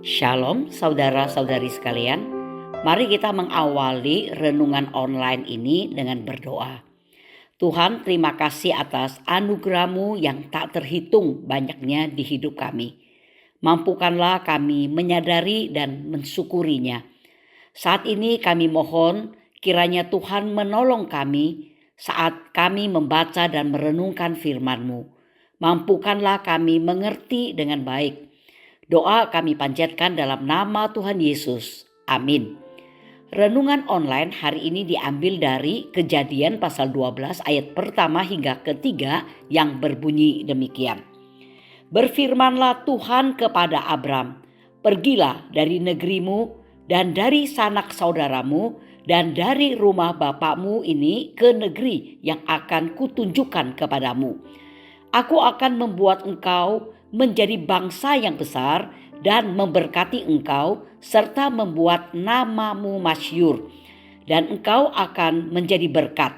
Shalom saudara-saudari sekalian, mari kita mengawali renungan online ini dengan berdoa. Tuhan, terima kasih atas anugerah-Mu yang tak terhitung banyaknya di hidup kami. Mampukanlah kami menyadari dan mensyukurinya. Saat ini kami mohon kiranya Tuhan menolong kami saat kami membaca dan merenungkan firman-Mu. Mampukanlah kami mengerti dengan baik. Doa kami panjatkan dalam nama Tuhan Yesus. Amin. Renungan online hari ini diambil dari Kejadian pasal 12 ayat pertama hingga ketiga yang berbunyi demikian. Berfirmanlah Tuhan kepada Abram, pergilah dari negerimu dan dari sanak saudaramu dan dari rumah bapakmu ini ke negeri yang akan kutunjukkan kepadamu. Aku akan membuat engkau menjadi bangsa yang besar dan memberkati engkau serta membuat namamu masyhur, dan engkau akan menjadi berkat.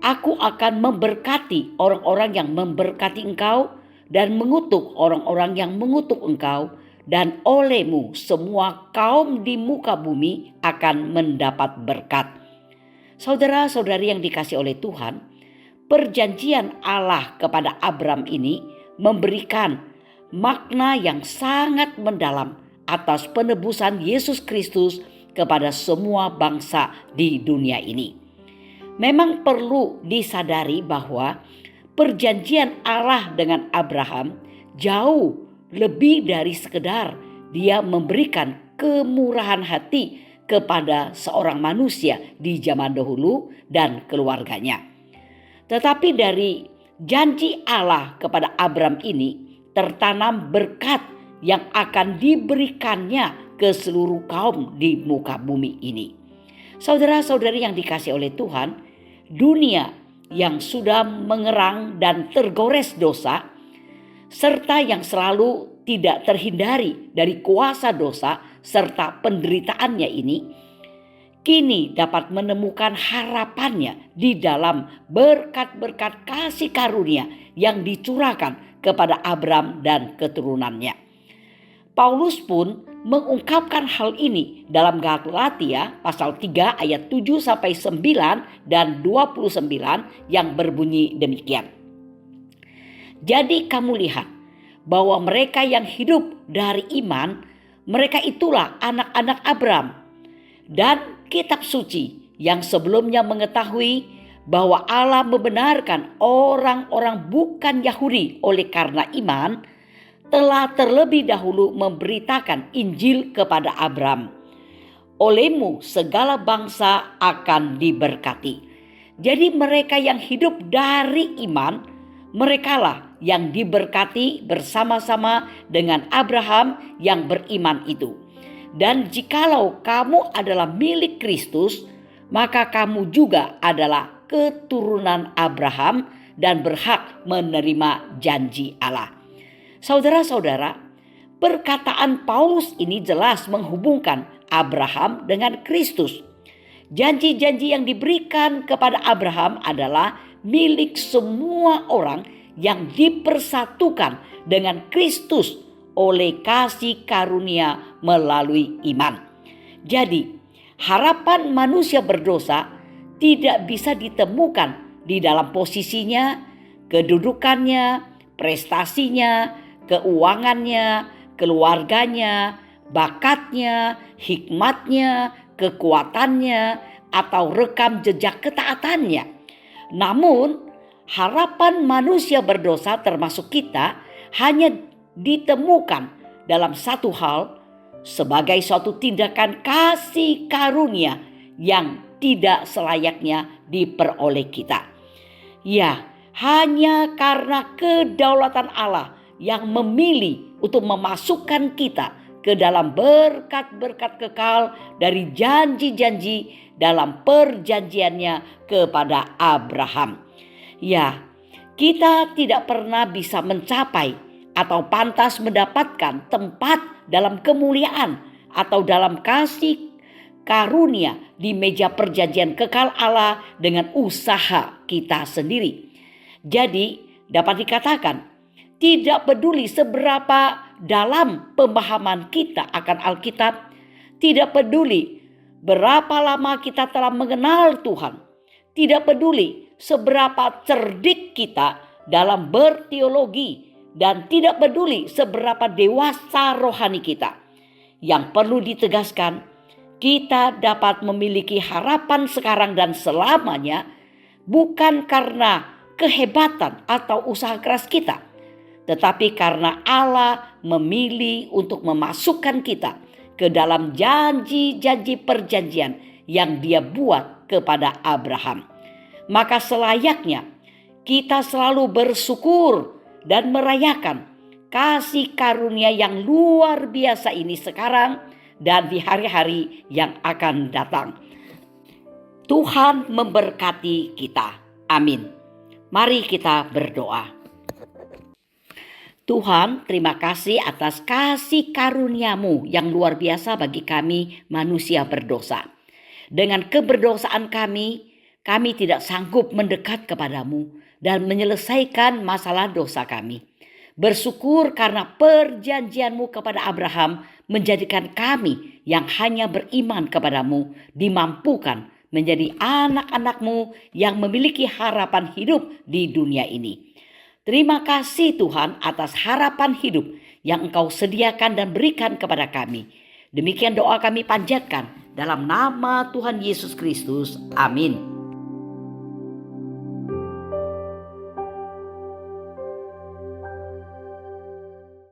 Aku akan memberkati orang-orang yang memberkati engkau dan mengutuk orang-orang yang mengutuk engkau, dan olehmu semua kaum di muka bumi akan mendapat berkat. Saudara-saudari yang dikasihi oleh Tuhan, perjanjian Allah kepada Abram ini memberikan makna yang sangat mendalam atas penebusan Yesus Kristus kepada semua bangsa di dunia ini. Memang perlu disadari bahwa perjanjian Allah dengan Abraham jauh lebih dari sekedar dia memberikan kemurahan hati kepada seorang manusia di zaman dahulu dan keluarganya. Tetapi dari janji Allah kepada Abram ini tertanam berkat yang akan diberikannya ke seluruh kaum di muka bumi ini. Saudara-saudari yang dikasihi oleh Tuhan, dunia yang sudah mengerang dan tergores dosa, serta yang selalu tidak terhindari dari kuasa dosa serta penderitaannya ini, kini dapat menemukan harapannya di dalam berkat-berkat kasih karunia yang dicurahkan kepada Abram dan keturunannya. Paulus pun mengungkapkan hal ini dalam Galatia pasal 3 ayat 7 sampai 9 dan 29 yang berbunyi demikian. Jadi kamu lihat bahwa mereka yang hidup dari iman, mereka itulah anak-anak Abram. Dan kitab suci yang sebelumnya mengetahui bahwa Allah membenarkan orang-orang bukan Yahudi oleh karena iman, telah terlebih dahulu memberitakan Injil kepada Abram. Olehmu segala bangsa akan diberkati. Jadi mereka yang hidup dari iman, merekalah yang diberkati bersama-sama dengan Abraham yang beriman itu. Dan jikalau kamu adalah milik Kristus, maka kamu juga adalah keturunan Abraham dan berhak menerima janji Allah. Saudara-saudara, perkataan Paulus ini jelas menghubungkan Abraham dengan Kristus. Janji-janji yang diberikan kepada Abraham adalah milik semua orang yang dipersatukan dengan Kristus oleh kasih karunia melalui iman. Jadi, harapan manusia berdosa tidak bisa ditemukan di dalam posisinya, kedudukannya, prestasinya, keuangannya, keluarganya, bakatnya, hikmatnya, kekuatannya, atau rekam jejak ketaatannya. Namun, harapan manusia berdosa termasuk kita hanya ditemukan dalam satu hal, sebagai suatu tindakan kasih karunia yang tidak selayaknya diperoleh kita. Ya, hanya karena kedaulatan Allah yang memilih untuk memasukkan kita ke dalam berkat-berkat kekal dari janji-janji dalam perjanjiannya kepada Abraham. Ya, kita tidak pernah bisa mencapai atau pantas mendapatkan tempat dalam kemuliaan atau dalam kasih karunia di meja perjanjian kekal Allah dengan usaha kita sendiri. Jadi dapat dikatakan tidak peduli seberapa dalam pemahaman kita akan Alkitab, tidak peduli berapa lama kita telah mengenal Tuhan, tidak peduli seberapa cerdik kita dalam berteologi, dan tidak peduli seberapa dewasa rohani kita. Yang perlu ditegaskan, kita dapat memiliki harapan sekarang dan selamanya bukan karena kehebatan atau usaha keras kita, tetapi karena Allah memilih untuk memasukkan kita ke dalam janji-janji perjanjian yang Dia buat kepada Abraham. Maka selayaknya kita selalu bersyukur dan merayakan kasih karunia yang luar biasa ini sekarang dan di hari-hari yang akan datang. Tuhan memberkati kita. Amin. Mari kita berdoa. Tuhan, terima kasih atas kasih karunia-Mu yang luar biasa bagi kami manusia berdosa. Dengan keberdosaan kami tidak sanggup mendekat kepadamu dan menyelesaikan masalah dosa kami. Bersyukur karena perjanjian-Mu kepada Abraham menjadikan kami yang hanya beriman kepadamu dimampukan menjadi anak-anak-Mu yang memiliki harapan hidup di dunia ini. Terima kasih Tuhan atas harapan hidup yang Engkau sediakan dan berikan kepada kami. Demikian doa kami panjatkan dalam nama Tuhan Yesus Kristus. Amin.